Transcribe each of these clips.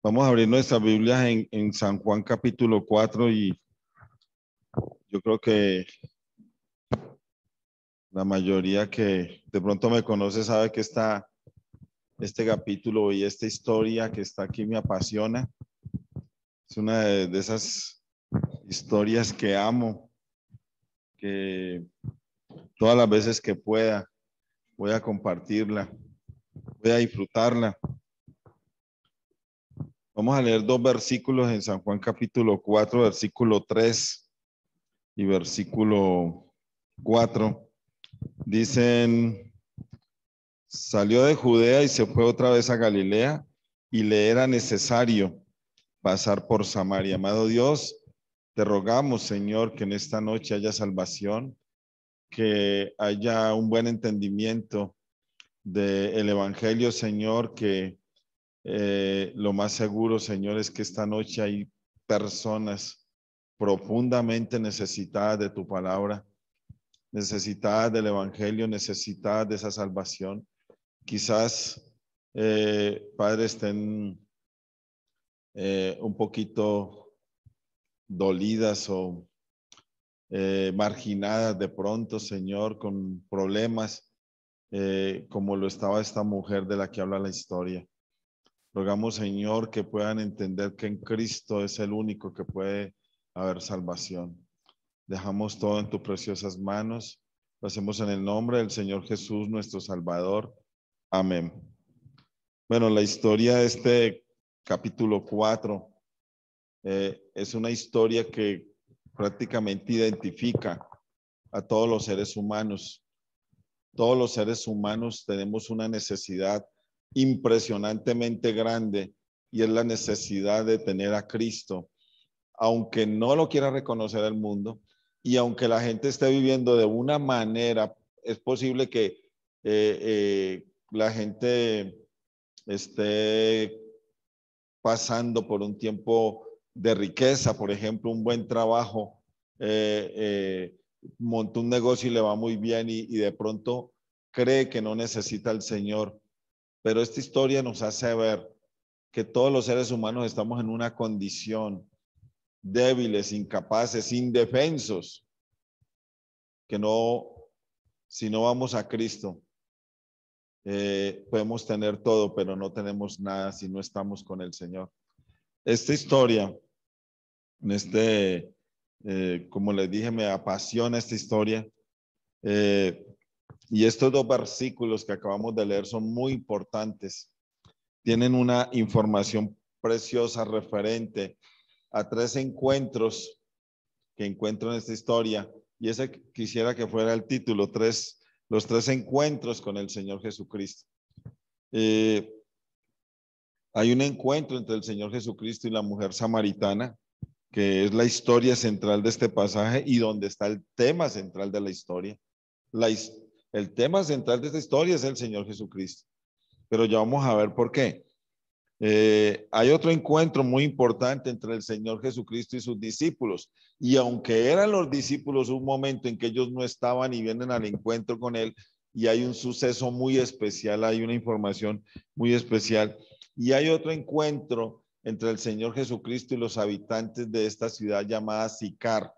Vamos a abrir nuestras Biblias en San Juan capítulo 4 y yo creo que la mayoría que de pronto me conoce sabe que este capítulo y esta historia que está aquí me apasiona. Es una de esas historias que amo, que todas las veces que pueda voy a compartirla, voy a disfrutarla. Vamos a leer dos versículos en San Juan capítulo 4, versículo 3 y versículo 4. Dicen, salió de Judea y se fue otra vez a Galilea y le era necesario pasar por Samaria. Amado Dios, te rogamos, Señor, que en esta noche haya salvación, que haya un buen entendimiento del Evangelio, Señor, que lo más seguro, Señor, es que esta noche hay personas profundamente necesitadas de tu palabra, necesitadas del Evangelio, necesitadas de esa salvación. Quizás, Padre, estén un poquito dolidas o marginadas de pronto, Señor, con problemas, como lo estaba esta mujer de la que habla la historia. Rogamos, Señor, que puedan entender que en Cristo es el único que puede haber salvación. Dejamos todo en tus preciosas manos. Lo hacemos en el nombre del Señor Jesús, nuestro Salvador. Amén. Bueno, la historia de este capítulo 4 es una historia que prácticamente identifica a todos los seres humanos. Todos los seres humanos tenemos una necesidad impresionantemente grande y es la necesidad de tener a Cristo, aunque no lo quiera reconocer el mundo y aunque la gente esté viviendo de una manera, es posible que la gente esté pasando por un tiempo de riqueza, por ejemplo, un buen trabajo, montó un negocio y le va muy bien y de pronto cree que no necesita al Señor. Pero esta historia nos hace ver que todos los seres humanos estamos en una condición débiles, incapaces, indefensos, que no, si no vamos a Cristo, podemos tener todo, pero no tenemos nada si no estamos con el Señor. Esta historia, como les dije, me apasiona esta historia. Y estos dos versículos que acabamos de leer son muy importantes. Tienen una información preciosa referente a tres encuentros que encuentro en esta historia. Y ese quisiera que fuera el título, los tres encuentros con el Señor Jesucristo. Hay un encuentro entre el Señor Jesucristo y la mujer samaritana, que es la historia central de este pasaje y donde está el tema central de la historia. El tema central de esta historia es el Señor Jesucristo, pero ya vamos a ver por qué. Hay otro encuentro muy importante entre el Señor Jesucristo y sus discípulos, y aunque eran los discípulos un momento en que ellos no estaban y vienen al encuentro con él, y hay un suceso muy especial, hay una información muy especial, y hay otro encuentro entre el Señor Jesucristo y los habitantes de esta ciudad llamada Sicar,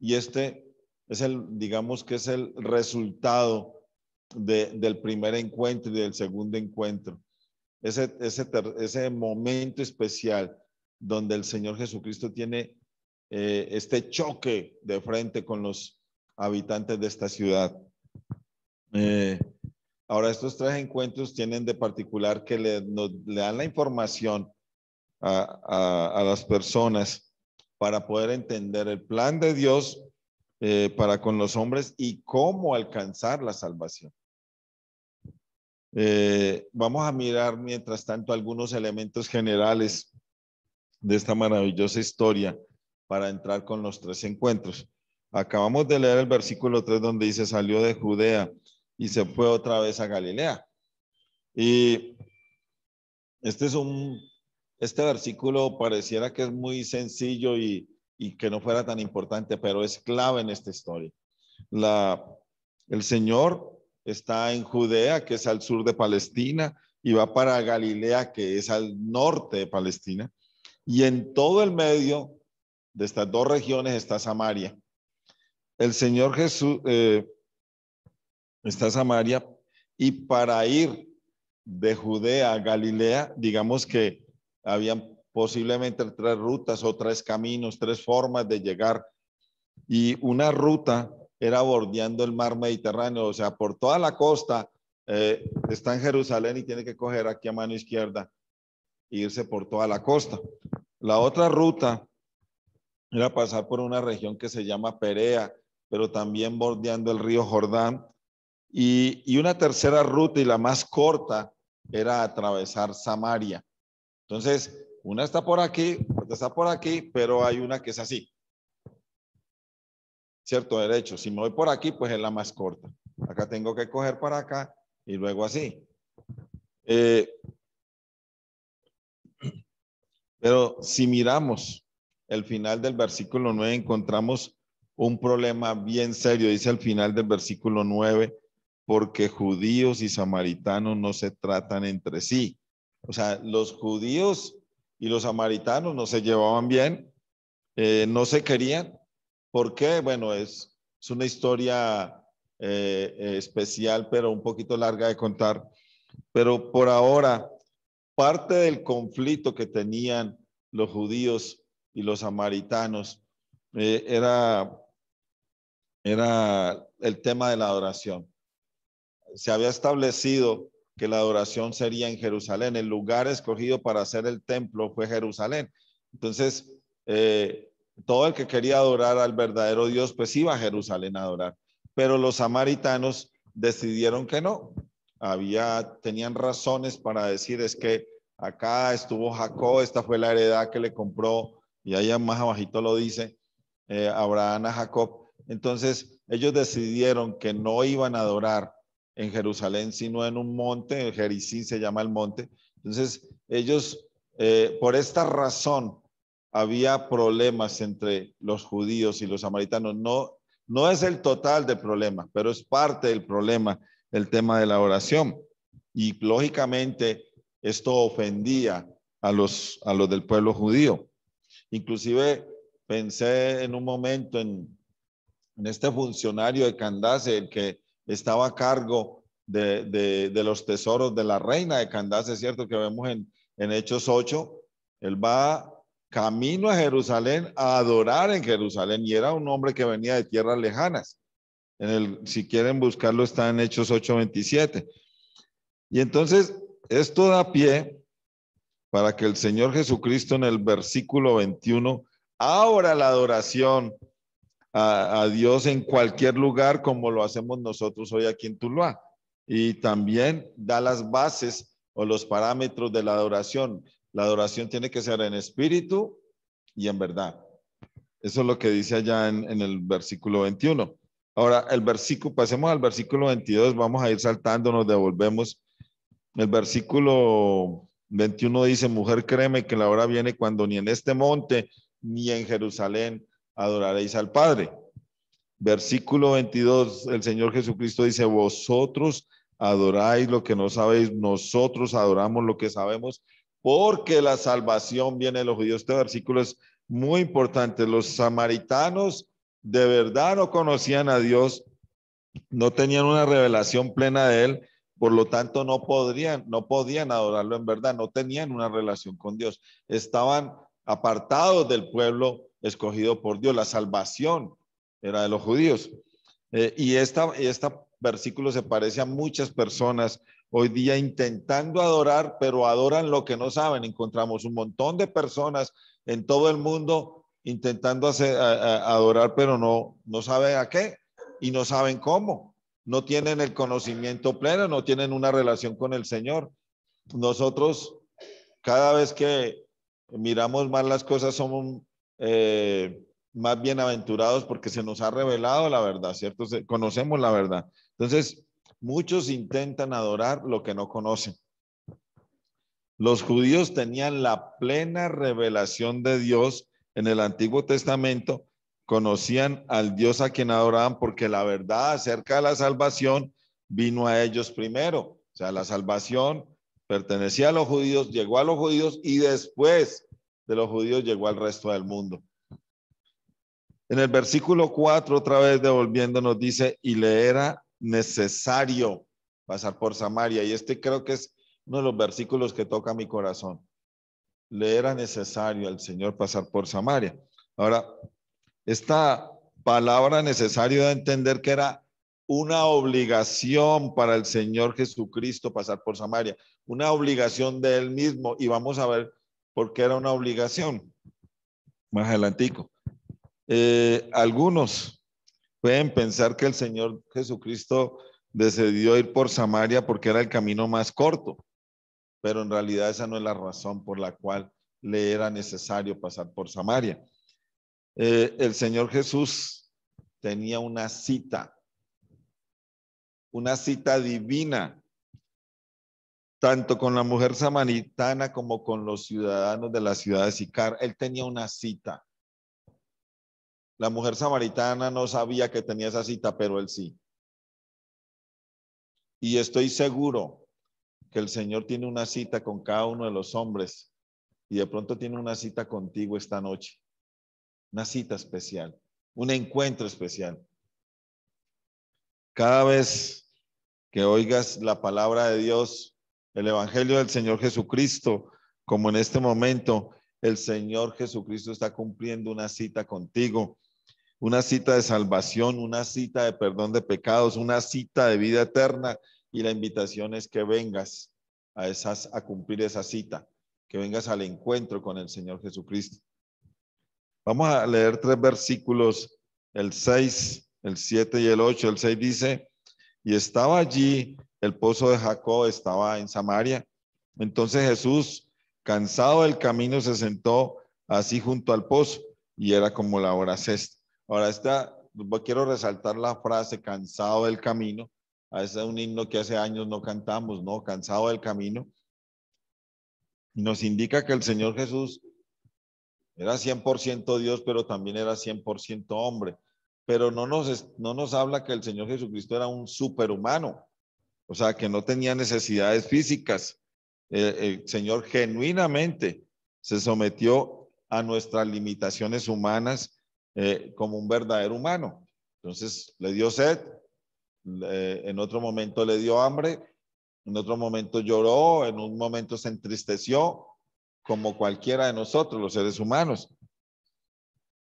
y este es digamos que es el resultado del primer encuentro y del segundo encuentro. Ese momento especial donde el Señor Jesucristo tiene este choque de frente con los habitantes de esta ciudad. Ahora, estos tres encuentros tienen de particular que le dan la información a las personas para poder entender el plan de Dios para con los hombres y cómo alcanzar la salvación. Vamos a mirar mientras tanto algunos elementos generales de esta maravillosa historia para entrar con los tres encuentros. Acabamos de leer el versículo 3 donde dice salió de Judea y se fue otra vez a Galilea. Y este versículo pareciera que es muy sencillo y que no fuera tan importante, pero es clave en esta historia. El Señor está en Judea, que es al sur de Palestina, y va para Galilea, que es al norte de Palestina. Y en todo el medio de estas dos regiones está Samaria. El Señor Jesús está Samaria, y para ir de Judea a Galilea, digamos que habían posiblemente tres rutas o tres caminos, tres formas de llegar. Y una ruta era bordeando el mar Mediterráneo, o sea, por toda la costa está en Jerusalén y tiene que coger aquí a mano izquierda e irse por toda la costa. La otra ruta era pasar por una región que se llama Perea, pero también bordeando el río Jordán. Y una tercera ruta, y la más corta, era atravesar Samaria. Entonces, una está por aquí, otra está por aquí, pero hay una que es así. Cierto, derecho. Si me voy por aquí, pues es la más corta. Acá tengo que coger para acá y luego así. Pero si miramos el final del versículo 9, encontramos un problema bien serio. Dice al final del versículo 9, porque judíos y samaritanos no se tratan entre sí. O sea, los judíos y los samaritanos no se llevaban bien, no se querían. ¿Por qué? Bueno, es una historia especial, pero un poquito larga de contar. Pero por ahora, parte del conflicto que tenían los judíos y los samaritanos era el tema de la adoración. Se había establecido que la adoración sería en Jerusalén. El lugar escogido para hacer el templo fue Jerusalén. Entonces, todo el que quería adorar al verdadero Dios, pues iba a Jerusalén a adorar. Pero los samaritanos decidieron que no. Tenían razones para decir, es que acá estuvo Jacob, esta fue la heredad que le compró, y ahí más abajito lo dice, Abraham a Jacob. Entonces, ellos decidieron que no iban a adorar en Jerusalén, sino en un monte, Gerizim se llama el monte. Entonces, ellos, por esta razón, había problemas entre los judíos y los samaritanos. No es el total del problema, pero es parte del problema, el tema de la oración. Y lógicamente, esto ofendía a los del pueblo judío. Inclusive pensé en un momento en este funcionario de Candace, el que estaba a cargo de los tesoros de la reina de Candace, ¿cierto? Que vemos en Hechos 8, él va camino a Jerusalén a adorar en Jerusalén, y era un hombre que venía de tierras lejanas. Si quieren buscarlo, está en Hechos 8:27. Y entonces, esto da pie para que el Señor Jesucristo en el versículo 21 abra la adoración a Dios en cualquier lugar, como lo hacemos nosotros hoy aquí en Tuluá. Y también da las bases o los parámetros de la adoración. La adoración tiene que ser en espíritu y en verdad. Eso es lo que dice allá en el versículo 21. Ahora, pasemos al versículo 22, vamos a ir saltando, nos devolvemos. El versículo 21 dice, mujer, créeme que la hora viene cuando ni en este monte ni en Jerusalén adoraréis al Padre. Versículo 22, el Señor Jesucristo dice, vosotros adoráis lo que no sabéis, nosotros adoramos lo que sabemos, porque la salvación viene de los judíos. Este versículo es muy importante. Los samaritanos de verdad no conocían a Dios, no tenían una revelación plena de él, por lo tanto no podían adorarlo en verdad, no tenían una relación con Dios, estaban apartados del pueblo escogido por Dios. La salvación era de los judíos. Y este versículo se parece a muchas personas hoy día intentando adorar, pero adoran lo que no saben. Encontramos un montón de personas en todo el mundo intentando adorar, pero no saben a qué y no saben cómo. No tienen el conocimiento pleno, no tienen una relación con el Señor. Nosotros, cada vez que miramos más las cosas, somos más bienaventurados porque se nos ha revelado la verdad, ¿cierto? Conocemos la verdad. Entonces, muchos intentan adorar lo que no conocen. Los judíos tenían la plena revelación de Dios en el Antiguo Testamento, conocían al Dios a quien adoraban porque la verdad acerca de la salvación vino a ellos primero. O sea, la salvación Pertenecía a los judíos, llegó a los judíos y después de los judíos llegó al resto del mundo. En el versículo 4, otra vez devolviéndonos, dice, y le era necesario pasar por Samaria. Y este creo que es uno de los versículos que toca mi corazón. Le era necesario al Señor pasar por Samaria. Ahora, esta palabra necesario da a entender que era una obligación para el Señor Jesucristo pasar por Samaria, una obligación de él mismo. Y vamos a ver por qué era una obligación más adelantico. Algunos pueden pensar que el Señor Jesucristo decidió ir por Samaria porque era el camino más corto, pero en realidad esa no es la razón por la cual le era necesario pasar por Samaria. El Señor Jesús tenía una cita divina, tanto con la mujer samaritana como con los ciudadanos de la ciudad de Sicar. Él tenía una cita. La mujer samaritana no sabía que tenía esa cita, pero él sí. Y estoy seguro que el Señor tiene una cita con cada uno de los hombres y de pronto tiene una cita contigo esta noche. Una cita especial, un encuentro especial. Cada vez que oigas la palabra de Dios, el evangelio del Señor Jesucristo, como en este momento, el Señor Jesucristo está cumpliendo una cita contigo. Una cita de salvación, una cita de perdón de pecados, una cita de vida eterna, y la invitación es que vengas a cumplir esa cita, que vengas al encuentro con el Señor Jesucristo. Vamos a leer 3 versículos, el 6, el 7 y el 8. El 6 dice, y estaba allí el pozo de Jacob, estaba en Samaria. Entonces Jesús, cansado del camino, se sentó así junto al pozo, y era como la hora sexta. Ahora, quiero resaltar la frase cansado del camino. Es un himno que hace años no cantamos, ¿no? Cansado del camino. Nos indica que el Señor Jesús era 100% Dios, pero también era 100% hombre. Pero no nos habla que el Señor Jesucristo era un superhumano, o sea, que no tenía necesidades físicas. El Señor genuinamente se sometió a nuestras limitaciones humanas como un verdadero humano. Entonces le dio sed, en otro momento le dio hambre, en otro momento lloró, en un momento se entristeció, como cualquiera de nosotros, los seres humanos.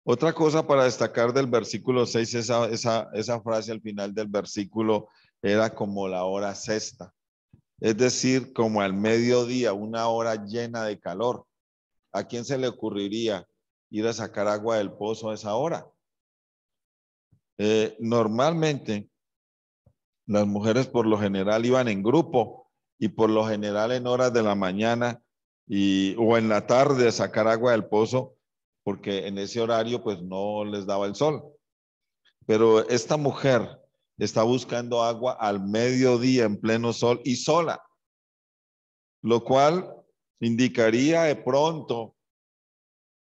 Otra cosa para destacar del versículo 6, esa frase al final del versículo era como la hora sexta, es decir, como al mediodía, una hora llena de calor. ¿A quién se le ocurriría ir a sacar agua del pozo a esa hora? Normalmente, las mujeres por lo general iban en grupo y por lo general en horas de la mañana o en la tarde a sacar agua del pozo, porque en ese horario pues no les daba el sol. Pero esta mujer está buscando agua al mediodía en pleno sol y sola, lo cual indicaría de pronto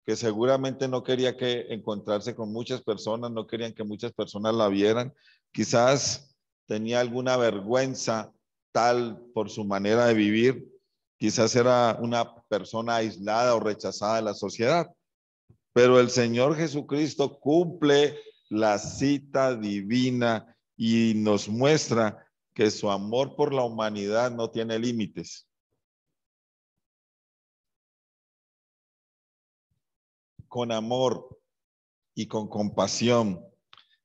que seguramente no quería que encontrarse con muchas personas, no querían que muchas personas la vieran. Quizás tenía alguna vergüenza tal por su manera de vivir. Quizás era una persona aislada o rechazada de la sociedad. Pero el Señor Jesucristo cumple la cita divina y nos muestra que su amor por la humanidad no tiene límites. Con amor y con compasión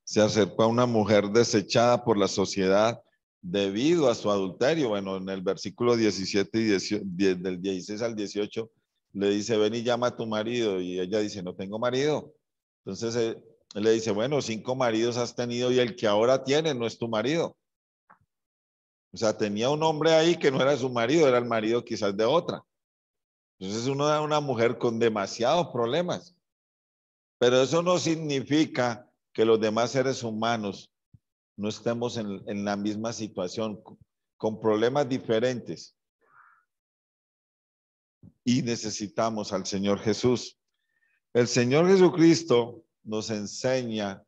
se acercó a una mujer desechada por la sociedad debido a su adulterio. Bueno, en el versículo 17 y 18, del 16 al 18, le dice, ven y llama a tu marido. Y ella dice, no tengo marido. Entonces él le dice, bueno, 5 maridos has tenido y el que ahora tienes no es tu marido. O sea, tenía un hombre ahí que no era su marido, era el marido quizás de otra. Entonces uno era una mujer con demasiados problemas. Pero eso no significa que los demás seres humanos no estemos en la misma situación, con problemas diferentes. Y necesitamos al Señor Jesús. El Señor Jesucristo nos enseña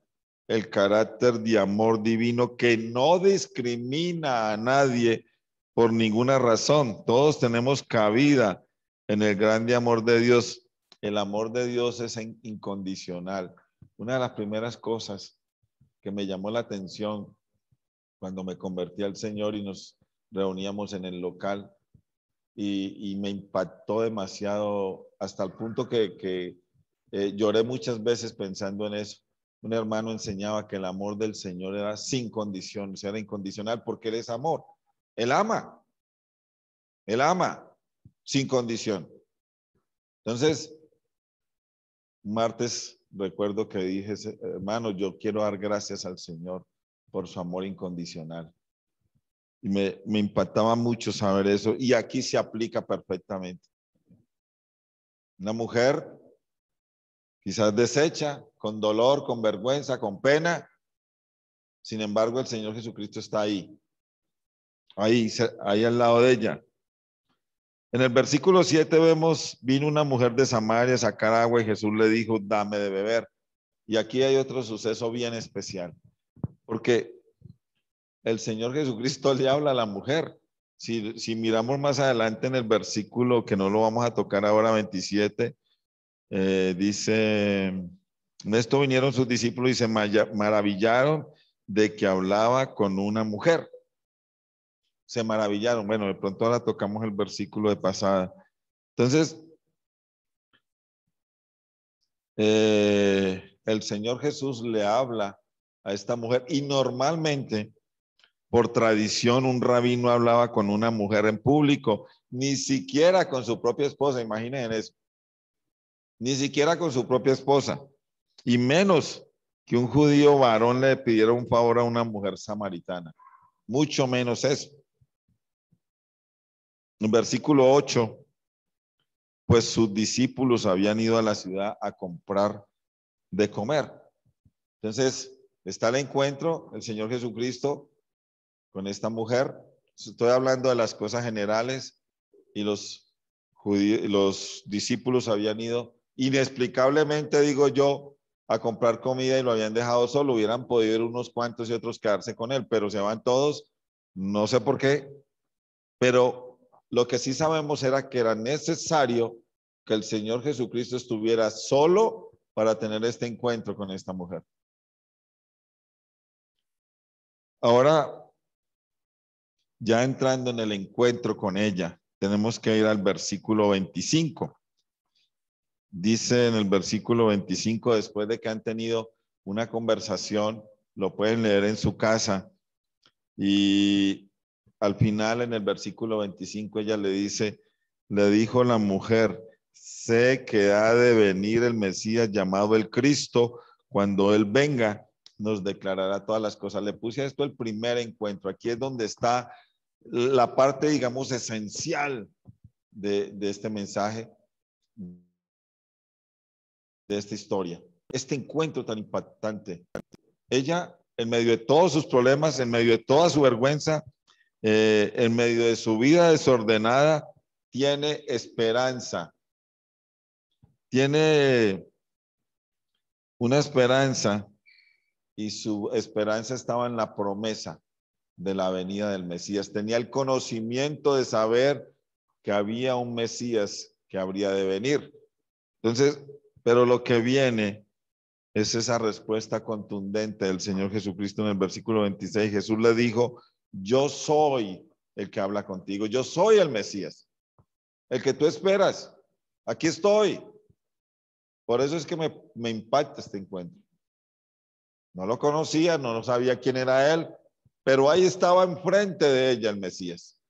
el carácter de amor divino que no discrimina a nadie por ninguna razón. Todos tenemos cabida en el grande amor de Dios. El amor de Dios es incondicional. Una de las primeras cosas que me llamó la atención cuando me convertí al Señor y nos reuníamos en el local y me impactó demasiado hasta el punto que lloré muchas veces pensando en eso. Un hermano enseñaba que el amor del Señor era sin condición, o sea, era incondicional porque Él es amor. Él ama sin condición. Entonces, martes recuerdo que dije, hermano, yo quiero dar gracias al Señor por su amor incondicional. Y me impactaba mucho saber eso. Y aquí se aplica perfectamente. Una mujer quizás deshecha, con dolor, con vergüenza, con pena. Sin embargo, el Señor Jesucristo está ahí al lado de ella. En el versículo 7 vemos, vino una mujer de Samaria a sacar agua y Jesús le dijo, dame de beber. Y aquí hay otro suceso bien especial, porque el Señor Jesucristo le habla a la mujer. Si miramos más adelante en el versículo, que no lo vamos a tocar ahora, 27, dice, en esto vinieron sus discípulos y se maravillaron de que hablaba con una mujer. Se maravillaron. Bueno, de pronto ahora tocamos el versículo de pasada. Entonces, el Señor Jesús le habla a esta mujer y normalmente, por tradición, un rabino hablaba con una mujer en público, ni siquiera con su propia esposa, imaginen eso, ni siquiera con su propia esposa, y menos que un judío varón le pidiera un favor a una mujer samaritana, mucho menos eso. En versículo 8, pues sus discípulos habían ido a la ciudad a comprar de comer. Entonces, está el encuentro, el Señor Jesucristo con esta mujer. Estoy hablando de las cosas generales y los discípulos habían ido inexplicablemente, digo yo, a comprar comida y lo habían dejado solo. Hubieran podido ir unos cuantos y otros quedarse con él, pero se van todos, no sé por qué, pero lo que sí sabemos era que era necesario que el Señor Jesucristo estuviera solo para tener este encuentro con esta mujer. Ahora, ya entrando en el encuentro con ella, tenemos que ir al versículo 25. Dice en el versículo 25, después de que han tenido una conversación, lo pueden leer en su casa, y al final en el versículo 25 ella le dice, le dijo la mujer, sé que ha de venir el Mesías llamado el Cristo, cuando Él venga nos declarará todas las cosas. Le puse a esto el primer encuentro, aquí es donde está la parte, digamos, esencial de este mensaje, de esta historia, este encuentro tan impactante. Ella, en medio de todos sus problemas, en medio de toda su vergüenza, en medio de su vida desordenada, tiene esperanza. Tiene una esperanza y su esperanza estaba en la promesa de la venida del Mesías. Tenía el conocimiento de saber que había un Mesías que habría de venir. Entonces, pero lo que viene es esa respuesta contundente del Señor Jesucristo en el versículo 26. Jesús le dijo, yo soy el que habla contigo, yo soy el Mesías, el que tú esperas. Aquí estoy. Por eso es que me impacta este encuentro. No lo conocía, no sabía quién era él, pero ahí estaba enfrente de ella el Mesías.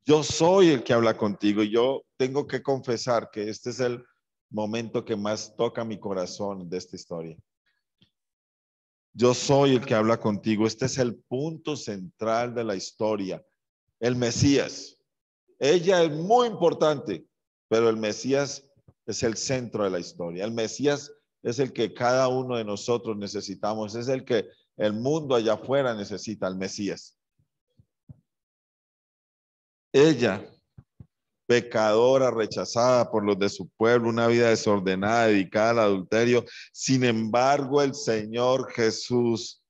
Yo soy el que habla contigo y yo tengo que confesar que este es el momento que más toca mi corazón de esta historia. Yo soy el que habla contigo. Este es el punto central de la historia. El Mesías. Ella es muy importante, pero el Mesías es el centro de la historia. El Mesías es el que cada uno de nosotros necesitamos. Es el que el mundo allá afuera necesita, el Mesías. Ella, pecadora, rechazada por los de su pueblo, una vida desordenada, dedicada al adulterio. Sin embargo, el Señor Jesús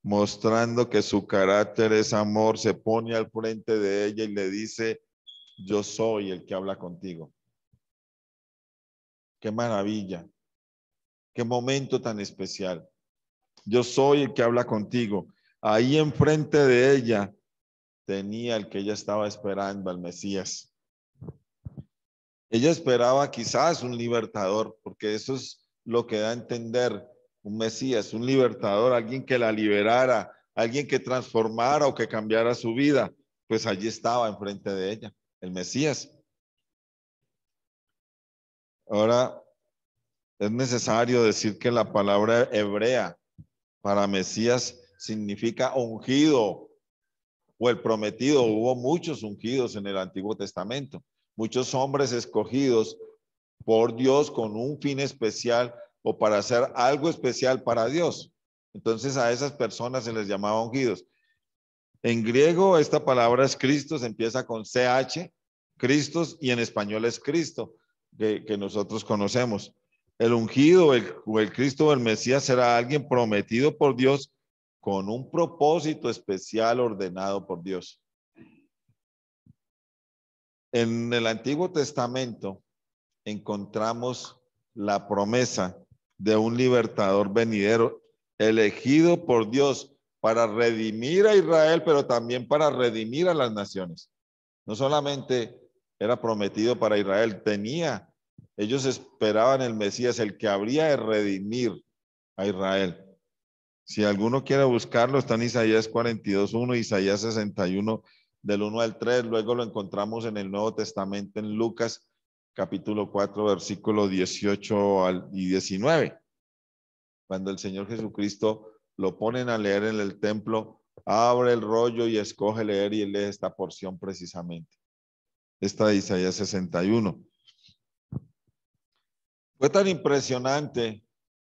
mostrando que su carácter es amor, se pone al frente de ella y le dice, yo soy el que habla contigo. Qué maravilla, qué momento tan especial. Yo soy el que habla contigo. Ahí enfrente de ella tenía el que ella estaba esperando, al Mesías. Ella esperaba quizás un libertador, porque eso es lo que da a entender un Mesías, un libertador, alguien que la liberara, alguien que transformara o que cambiara su vida. Pues allí estaba enfrente de ella, el Mesías. Ahora, es necesario decir que la palabra hebrea para Mesías significa ungido o el prometido. Hubo muchos ungidos en el Antiguo Testamento, muchos hombres escogidos por Dios con un fin especial o para hacer algo especial para Dios. Entonces a esas personas se les llamaba ungidos. En griego esta palabra es Cristo, se empieza con CH, Cristos, y en español es Cristo, que nosotros conocemos. El ungido o el Cristo o el Mesías será alguien prometido por Dios con un propósito especial ordenado por Dios. En el Antiguo Testamento encontramos la promesa de un libertador venidero elegido por Dios para redimir a Israel, pero también para redimir a las naciones. No solamente era prometido para Israel, ellos esperaban el Mesías, el que habría de redimir a Israel. Si alguno quiere buscarlo, está en Isaías 42:1, Isaías 61, del 1 al 3. Luego lo encontramos en el Nuevo Testamento, en Lucas, capítulo 4, versículo 18 y 19. Cuando el Señor Jesucristo lo ponen a leer en el templo, abre el rollo y escoge leer y lee esta porción precisamente. Esta de Isaías 61. Fue tan impresionante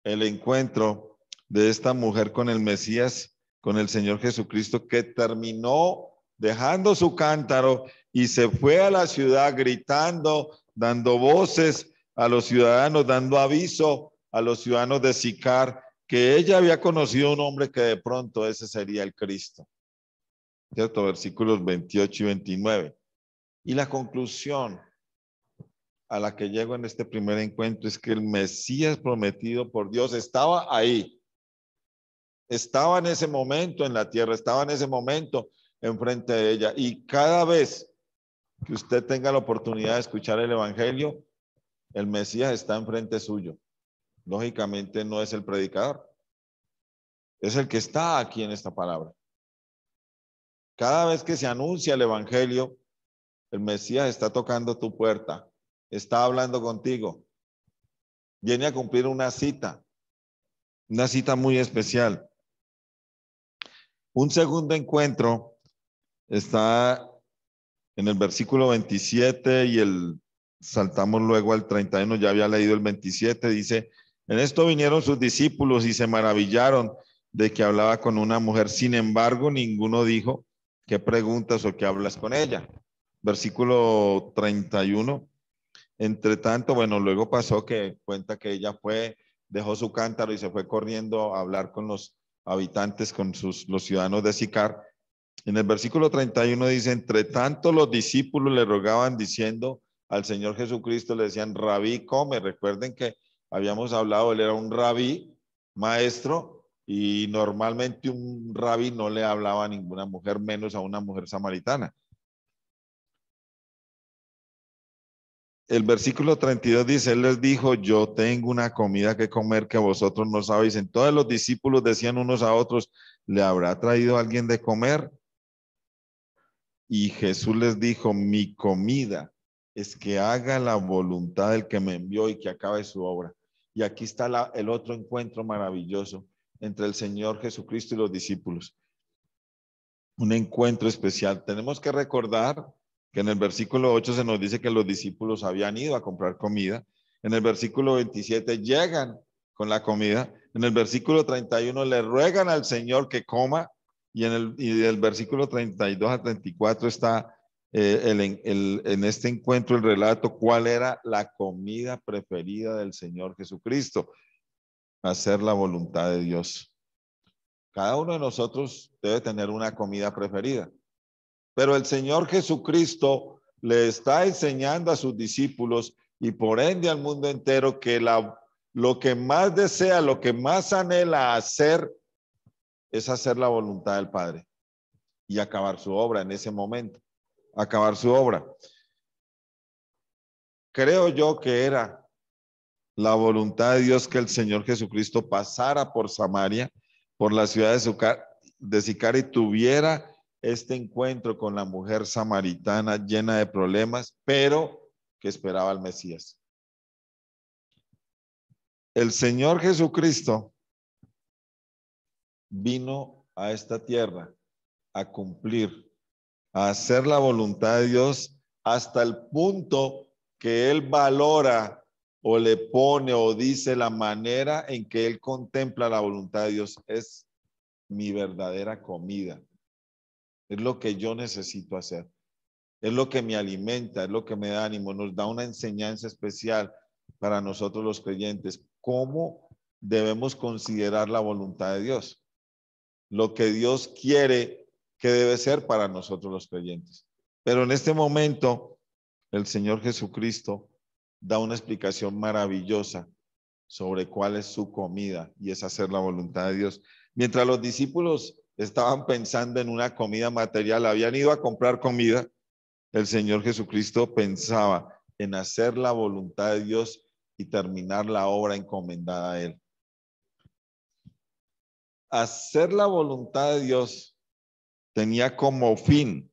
el encuentro de esta mujer con el Mesías, con el Señor Jesucristo, que terminó dejando su cántaro y se fue a la ciudad gritando, dando voces a los ciudadanos, dando aviso a los ciudadanos de Sicar, que ella había conocido un hombre que de pronto ese sería el Cristo. ¿Cierto? Versículos 28 y 29. Y la conclusión a la que llego en este primer encuentro es que el Mesías prometido por Dios estaba ahí. Estaba en ese momento en la tierra, estaba en ese momento enfrente de ella. Y cada vez que usted tenga la oportunidad de escuchar el Evangelio, el Mesías está enfrente suyo. Lógicamente no es el predicador, es el que está aquí en esta palabra. Cada vez que se anuncia el Evangelio, el Mesías está tocando tu puerta, está hablando contigo, viene a cumplir una cita muy especial. Un segundo encuentro está en el versículo 27 y saltamos luego al 31, ya había leído el 27, dice, en esto vinieron sus discípulos y se maravillaron de que hablaba con una mujer, sin embargo, ninguno dijo, ¿qué preguntas o qué hablas con ella? Versículo 31, entre tanto, bueno, luego pasó que cuenta que ella dejó su cántaro y se fue corriendo a hablar con los habitantes, con los ciudadanos de Sicar. En el versículo 31 dice, entre tanto los discípulos le rogaban diciendo al Señor Jesucristo, le decían, rabí, come. Recuerden que habíamos hablado, él era un rabí, maestro, y normalmente un rabí no le hablaba a ninguna mujer, menos a una mujer samaritana. El versículo 32 dice, él les dijo, yo tengo una comida que comer que vosotros no sabéis. Entonces los discípulos decían unos a otros, ¿le habrá traído alguien de comer? Y Jesús les dijo, mi comida es que haga la voluntad del que me envió y que acabe su obra. Y aquí está el otro encuentro maravilloso entre el Señor Jesucristo y los discípulos. Un encuentro especial. Tenemos que recordar que en el versículo 8 se nos dice que los discípulos habían ido a comprar comida. En el versículo 27 llegan con la comida. En el versículo 31 le ruegan al Señor que coma. Y el versículo 32 a 34 está en este encuentro el relato cuál era la comida preferida del Señor Jesucristo. Hacer la voluntad de Dios. Cada uno de nosotros debe tener una comida preferida. Pero el Señor Jesucristo le está enseñando a sus discípulos y por ende al mundo entero que lo que más desea, lo que más anhela hacer es hacer la voluntad del Padre y acabar su obra en ese momento, acabar su obra. Creo yo que era la voluntad de Dios que el Señor Jesucristo pasara por Samaria, por la ciudad de Sicar y tuviera este encuentro con la mujer samaritana llena de problemas, pero que esperaba al Mesías. El Señor Jesucristo vino a esta tierra a cumplir, a hacer la voluntad de Dios hasta el punto que Él valora o le pone o dice la manera en que Él contempla la voluntad de Dios. Es mi verdadera comida. Es lo que yo necesito hacer. Es lo que me alimenta, es lo que me da ánimo. Nos da una enseñanza especial para nosotros los creyentes. ¿Cómo debemos considerar la voluntad de Dios? Lo que Dios quiere que debe ser para nosotros los creyentes. Pero en este momento, el Señor Jesucristo da una explicación maravillosa sobre cuál es su comida y es hacer la voluntad de Dios. Mientras los discípulos estaban pensando en una comida material, habían ido a comprar comida, el Señor Jesucristo pensaba en hacer la voluntad de Dios y terminar la obra encomendada a Él. Hacer la voluntad de Dios tenía como fin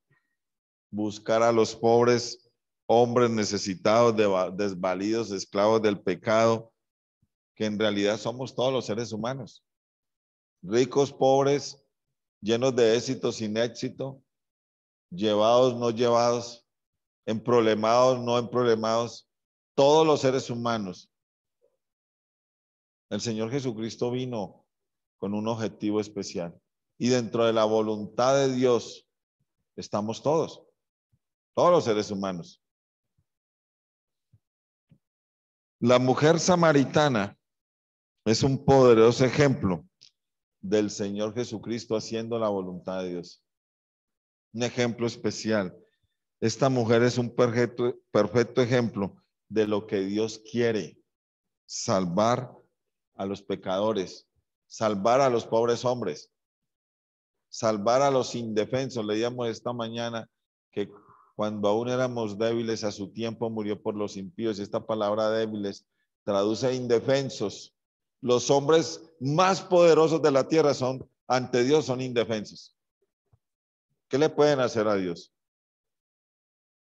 buscar a los pobres, hombres necesitados, desvalidos, esclavos del pecado, que en realidad somos todos los seres humanos, ricos, pobres, llenos de éxito, sin éxito, llevados, no llevados, emproblemados, no emproblemados, todos los seres humanos. El Señor Jesucristo vino con un objetivo especial y dentro de la voluntad de Dios estamos todos los seres humanos. La mujer samaritana es un poderoso ejemplo del Señor Jesucristo haciendo la voluntad de Dios. Un ejemplo especial. Esta mujer es un perfecto ejemplo de lo que Dios quiere: salvar a los pecadores, salvar a los pobres hombres, salvar a los indefensos. Leíamos esta mañana que cuando aún éramos débiles, a su tiempo murió por los impíos. Esta palabra débiles traduce indefensos. Los hombres más poderosos de la tierra son, ante Dios, son indefensos. ¿Qué le pueden hacer a Dios?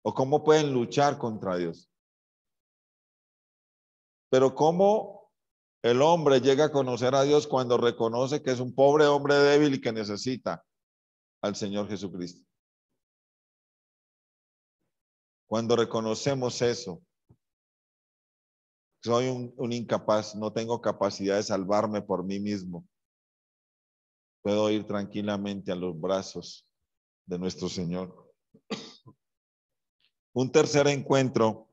¿O cómo pueden luchar contra Dios? Pero ¿cómo el hombre llega a conocer a Dios cuando reconoce que es un pobre hombre débil y que necesita al Señor Jesucristo? Cuando reconocemos eso, soy un incapaz, no tengo capacidad de salvarme por mí mismo. Puedo ir tranquilamente a los brazos de nuestro Señor. Un tercer encuentro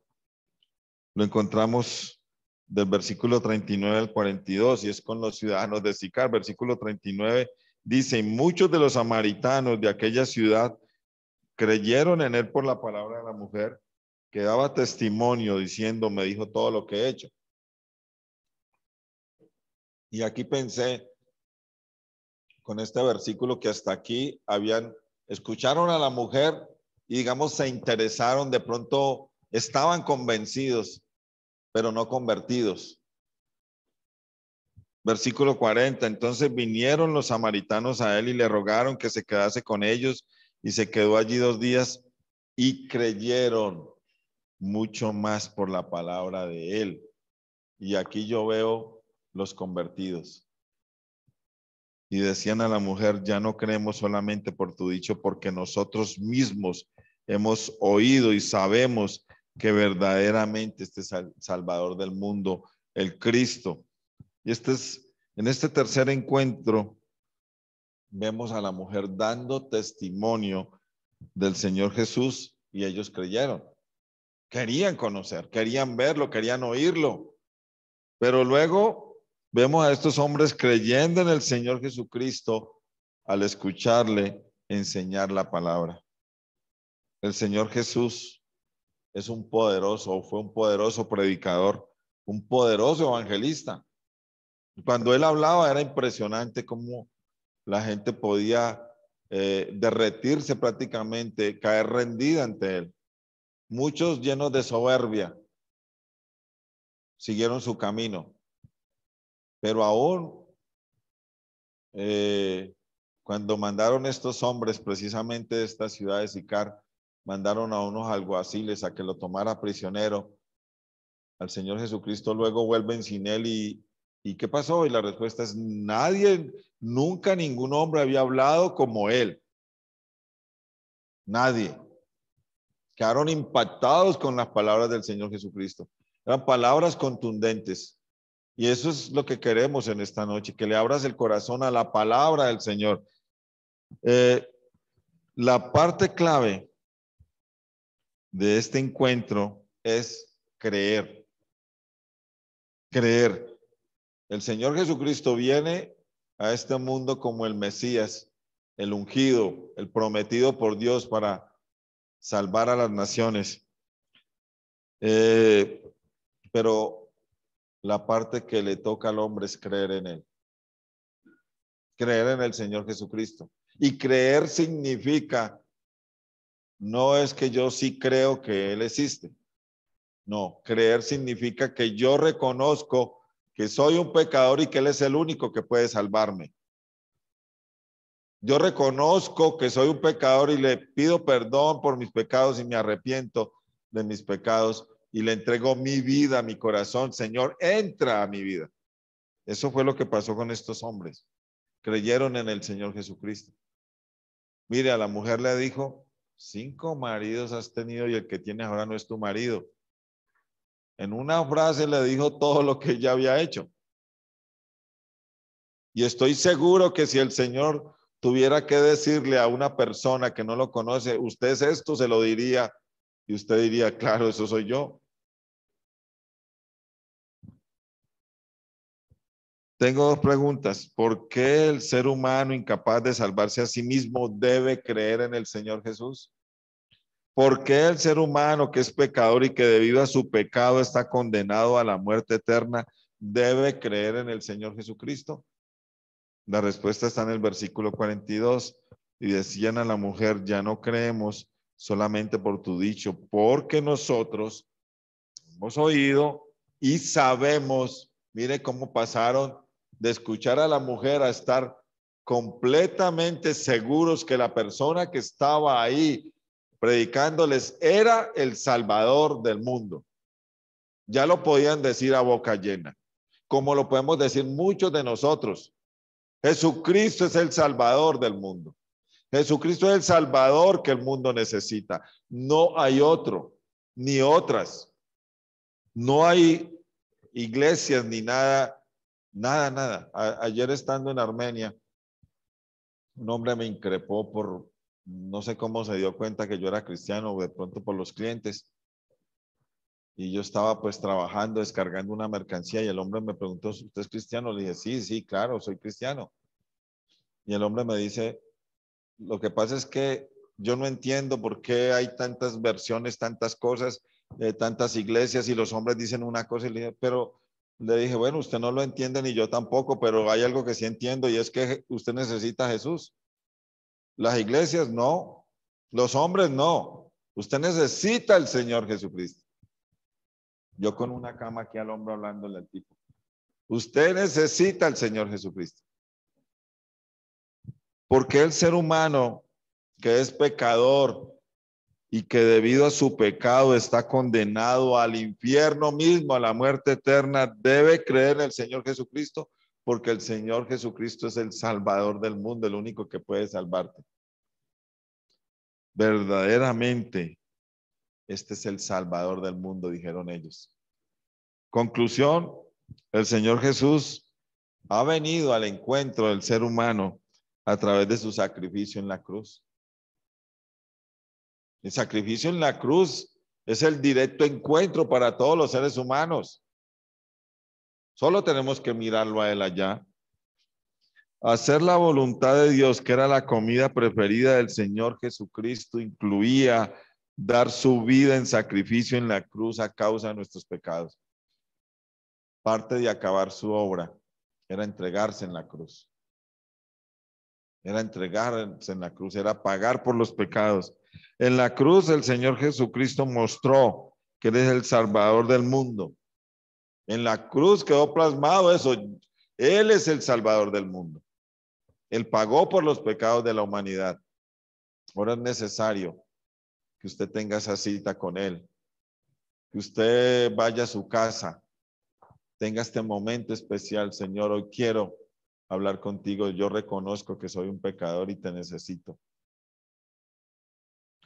lo encontramos del versículo 39 al 42 y es con los ciudadanos de Sicar. Versículo 39 dice: y muchos de los samaritanos de aquella ciudad creyeron en él por la palabra de la mujer, que daba testimonio diciendo: me dijo todo lo que he hecho. Y aquí pensé con este versículo que hasta aquí escucharon a la mujer y digamos se interesaron, de pronto estaban convencidos, pero no convertidos. Versículo 40, entonces vinieron los samaritanos a él y le rogaron que se quedase con ellos, y se quedó allí 2 días y creyeron mucho más por la palabra de él. Y aquí yo veo los convertidos. Y decían a la mujer: ya no creemos solamente por tu dicho, porque nosotros mismos hemos oído y sabemos que verdaderamente este es el Salvador del mundo, el Cristo. Y en este tercer encuentro vemos a la mujer dando testimonio del Señor Jesús y ellos creyeron. Querían conocer, querían verlo, querían oírlo. Pero luego Vemos a estos hombres creyendo en el Señor Jesucristo al escucharle enseñar la palabra. El Señor Jesús es un poderoso, fue un poderoso predicador, un poderoso evangelista. Cuando él hablaba era impresionante cómo la gente podía derretirse prácticamente, caer rendida ante él. Muchos llenos de soberbia siguieron su camino, pero aún cuando mandaron estos hombres precisamente de esta ciudad de Sicar, mandaron a unos alguaciles a que lo tomara prisionero al Señor Jesucristo, luego vuelven sin él ¿y qué pasó? Y la respuesta es nadie, nunca ningún hombre había hablado como él. Nadie. Quedaron impactados con las palabras del Señor Jesucristo. Eran palabras contundentes. Y eso es lo que queremos en esta noche, que le abras el corazón a la palabra del Señor. La parte clave de este encuentro es creer. Creer. El Señor Jesucristo viene a este mundo como el Mesías, el ungido, el prometido por Dios para salvar a las naciones. Pero la parte que le toca al hombre es creer en él. Creer en el Señor Jesucristo. Y creer significa, no es que yo sí creo que Él existe. No, creer significa que yo reconozco que soy un pecador y que Él es el único que puede salvarme. Yo reconozco que soy un pecador y le pido perdón por mis pecados y me arrepiento de mis pecados y le entrego mi vida, mi corazón. Señor, entra a mi vida. Eso fue lo que pasó con estos hombres. Creyeron en el Señor Jesucristo. Mire, a la mujer le dijo, 5 maridos has tenido y el que tienes ahora no es tu marido. En una frase le dijo todo lo que ella había hecho. Y estoy seguro que si el Señor tuviera que decirle a una persona que no lo conoce, usted es esto, se lo diría, y usted diría, claro, eso soy yo. Tengo 2 preguntas. ¿Por qué el ser humano incapaz de salvarse a sí mismo debe creer en el Señor Jesús? ¿Por qué el ser humano que es pecador y que debido a su pecado está condenado a la muerte eterna debe creer en el Señor Jesucristo? La respuesta está en el versículo 42. Y decían a la mujer, ya no creemos solamente por tu dicho, porque nosotros hemos oído y sabemos, mire cómo pasaron de escuchar a la mujer a estar completamente seguros que la persona que estaba ahí predicándoles era el Salvador del mundo. Ya lo podían decir a boca llena, como lo podemos decir muchos de nosotros. Jesucristo es el Salvador del mundo. Jesucristo es el Salvador que el mundo necesita. No hay otro, ni otras. No hay iglesias ni nada, nada. Ayer estando en Armenia, un hombre me increpó por, no sé cómo se dio cuenta que yo era cristiano, de pronto por los clientes. Y yo estaba pues trabajando, descargando una mercancía y el hombre me preguntó, ¿usted es cristiano? Le dije, sí, claro, soy cristiano. Y el hombre me dice, lo que pasa es que yo no entiendo por qué hay tantas versiones, tantas cosas, tantas iglesias y los hombres dicen una cosa y le dije, bueno, usted no lo entiende ni yo tampoco, pero hay algo que sí entiendo y es que usted necesita a Jesús. Las iglesias no, los hombres no. Usted necesita al Señor Jesucristo. Yo con una cama aquí al hombro hablándole al tipo. Usted necesita al Señor Jesucristo. Porque el ser humano que es pecador y que debido a su pecado está condenado al infierno mismo, a la muerte eterna, debe creer en el Señor Jesucristo, porque el Señor Jesucristo es el Salvador del mundo, el único que puede salvarte. Verdaderamente, este es el Salvador del mundo, dijeron ellos. Conclusión, el Señor Jesús ha venido al encuentro del ser humano a través de su sacrificio en la cruz. El sacrificio en la cruz es el directo encuentro para todos los seres humanos. Solo tenemos que mirarlo a Él allá. Hacer la voluntad de Dios, que era la comida preferida del Señor Jesucristo, incluía dar su vida en sacrificio en la cruz a causa de nuestros pecados. Parte de acabar su obra era entregarse en la cruz. Era entregarse en la cruz, era pagar por los pecados. En la cruz el Señor Jesucristo mostró que Él es el Salvador del mundo. En la cruz quedó plasmado eso. Él es el Salvador del mundo. Él pagó por los pecados de la humanidad. Ahora es necesario que usted tenga esa cita con Él, que usted vaya a su casa, tenga este momento especial. Señor, hoy quiero hablar contigo. Yo reconozco que soy un pecador y te necesito.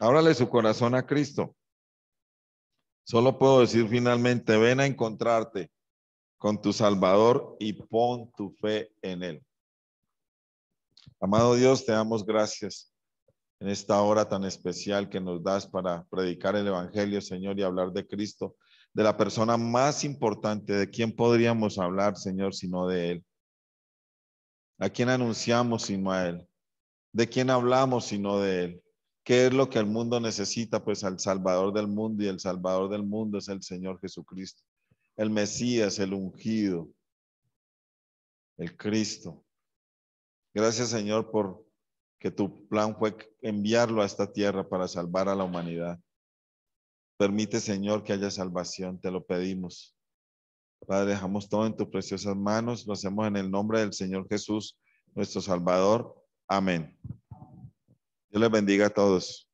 Ábrale su corazón a Cristo. Solo puedo decir finalmente, ven a encontrarte con tu Salvador y pon tu fe en Él. Amado Dios, te damos gracias en esta hora tan especial que nos das para predicar el Evangelio, Señor, y hablar de Cristo, de la persona más importante. ¿De quién podríamos hablar, Señor, sino de Él? ¿A quién anunciamos sino a Él? ¿De quién hablamos sino de Él? ¿Qué es lo que el mundo necesita? Pues al Salvador del mundo, y el Salvador del mundo es el Señor Jesucristo, el Mesías, el ungido, el Cristo. Gracias, Señor, por que tu plan fue enviarlo a esta tierra para salvar a la humanidad. Permite, Señor, que haya salvación, te lo pedimos. Padre, dejamos todo en tus preciosas manos, lo hacemos en el nombre del Señor Jesús, nuestro Salvador. Amén. Dios les bendiga a todos.